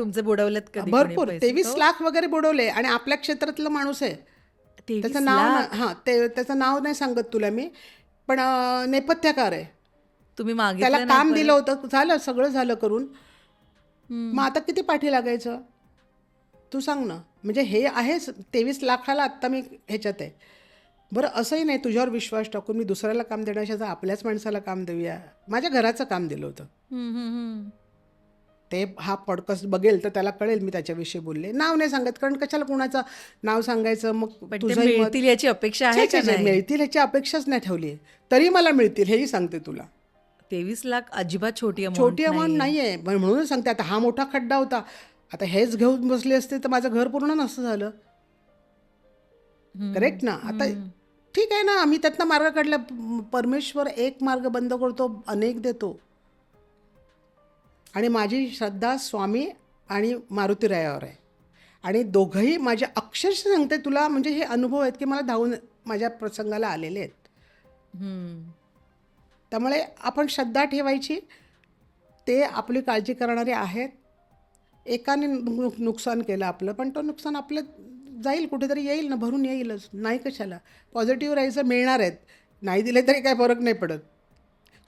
तुमचे बुडवलेत कधी कोणी भरपूर पैसे? 23 लाख वगैरे बुडवले आणि आपल्या क्षेत्रातला माणूस आहे. 23 त्याचं नाव लाख? हां त्याचं नाव नाही सांगत तुला मी, पण नेपथ्यकार आहे. तुम्ही त्याला मागितलं नाही काम दिलं परत? होतं, झालं सगळं झालं करून. हम्म. मग आता किती पाठी लागायचं तू सांग ना. म्हणजे हे आहे 23 लाखाला आत्ता मी ह्याच्यात आहे. बरं असंही नाही तुझ्यावर विश्वास टाकून मी दुसऱ्याला काम देण्यापेक्षा आपल्याच माणसाला काम देऊया. माझ्या घराचं काम दिलं होतं. हम्म, हम्म, हम्म. ते हा पॉडकास्ट बघेल तर त्याला कळेल मी त्याच्याविषयी बोलले. नाव नाही सांगत कारण कशाला कुणाचं नाव सांगायचं. मग पण ते तुझंही मत मिळतील याची अपेक्षा आहे का नाही? मिळतील ह्याची अपेक्षाच नाही ठेवली. तरी मला मिळतील हेही सांगते तुला. 23 लाख अजिबात छोटी अमाऊंट छोटी अमाऊंट नाही आहे. म्हणून सांगते आता हा मोठा खड्डा होता. आता हेच घेऊन बसले असते तर माझं घर पूर्ण नसतं झालं. करेक्ट ना. आता ठीक आहे ना आम्ही त्यातनं मार्ग काढला. परमेश्वर एक मार्ग बंद करतो अनेक देतो. आणि माझी श्रद्धा स्वामी आणि मारुतीरायावर आहे. आणि दोघंही माझ्या अक्षरशः सांगते तुला म्हणजे हे अनुभव आहेत की मला धावून माझ्या प्रसंगाला आलेले आहेत. त्यामुळे आपण श्रद्धा ठेवायची. ते आपली काळजी करणारे आहेत. एकाने नुकसान केलं आपलं पण तो नुकसान आपलं जाईल कुठेतरी येईल ना भरून येईलच. नाही कशाला पॉझिटिव्ह राहायचं. मिळणार आहेत नाही दिले तरी काय फरक नाही पडत.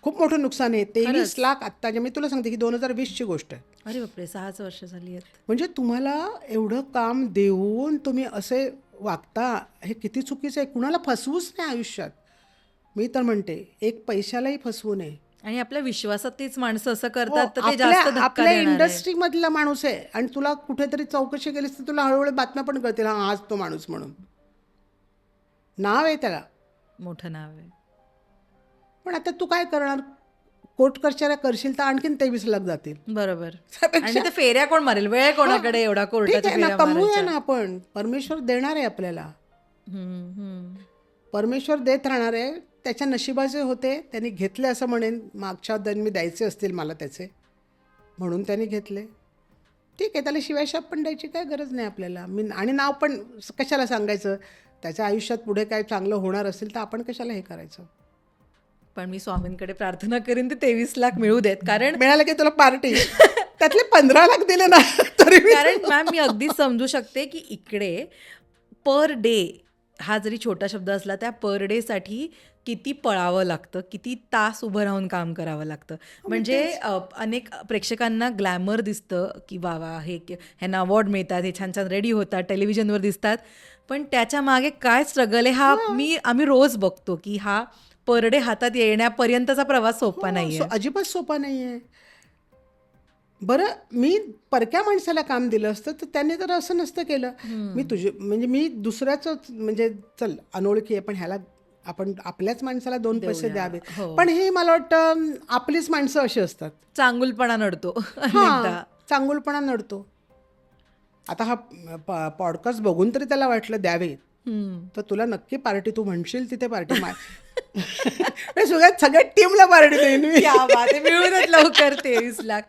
खूप मोठं नुकसान आहे. 23 लाख आत्ताच्या मी तुला सांगते की 2020ची गोष्ट आहे. अरे बापरे 6 वर्ष झाली आहेत. म्हणजे तुम्हाला एवढं काम देऊन तुम्ही असे वागता हे किती चुकीचं आहे. कुणाला फसवूच नाही आयुष्यात. मी तर म्हणते एक पैशालाही फसवू नये. आणि आपल्या विश्वासात तीच माणसं असं हो, करतात तर ते जास्त धक्का आपल्या देणार आहे. इंडस्ट्रीमधला माणूस आहे आणि तुला कुठेतरी चौकशी केलीस तर तुला हळूहळू बातम्या पण कळतील हा हाच तो माणूस म्हणून. नाव आहे त्याला. मोठं नाव आहे. पण आता तू काय करणार. कोर्ट कचऱ्या करशील तर आणखीन 23 लाख जातील. बरोबर. त्यापेक्षा- आणि ते फेऱ्या कोण मारेल? वेळ आहे कोणाकडे एवढा ठीक कोर्टाच्या आहे ना फेऱ्या कमवूया मारायच्या? ना आपण. परमेश्वर देणार आहे आपल्याला. हम्म, हम्म. परमेश्वर देत राहणार आहे. त्याच्या नशिबाचे होते त्यांनी घेतले असं म्हणेन. मागच्या जन्मी द्यायचे असतील मला त्याचे म्हणून त्यांनी घेतले. ठीक आहे त्याला शिवायशाप पण द्यायची काय गरज नाही आपल्याला. आणि नाव पण कशाला सांगायचं. त्याच्या आयुष्यात पुढे काय चांगलं होणार असेल तर आपण कशाला हे करायचं. पण मी स्वामींकडे प्रार्थना करीन ते 23 लाख मिळू देत. कारण मिळालं की तुला पार्टी. त्यातले 15 लाख दिले ना तरी मी कारण मॅम मी अगदी समजू शकते की इकडे पर डे हा जरी छोटा शब्द असला त्या पर डे साठी किती पळावं लागतं, किती तास उभं राहून काम करावं लागतं. म्हणजे अनेक प्रेक्षकांना ग्लॅमर दिसतं की वा वा ह्यांना अवॉर्ड मिळतात, हे छान छान रेडी होतात, टेलिव्हिजनवर दिसतात. पण त्याच्या मागे काय स्ट्रगल आहे हा आम्ही रोज बघतो की हा पर डे हातात येण्यापर्यंतचा प्रवास सोपा नाहीये. अजिबात सोपा नाही आहे. बरं मी परक्या माणसाला काम दिलं असतं तर त्यांनी तर असं नसतं केलं. मी म्हणजे मी दुसऱ्याचं म्हणजे चल अनोळखी आहे पण ह्याला आपण आपल्याच माणसाला 2 पैसे द्यावे. हो. पण हे मला वाटतं आपलीच माणसं अशी असतात. चांगुलपणा नडतो हां अनेकदा. चांगुलपणा नडतो. आता हा पॉडकास्ट बघून तरी त्याला वाटलं द्यावे तर तुला नक्की पार्टी तू म्हणशील तिथे पार्टी सगळ्या टीमला पार्टी देईन मी. क्या बात आहे. मिळू देत लवकर 23 लाख.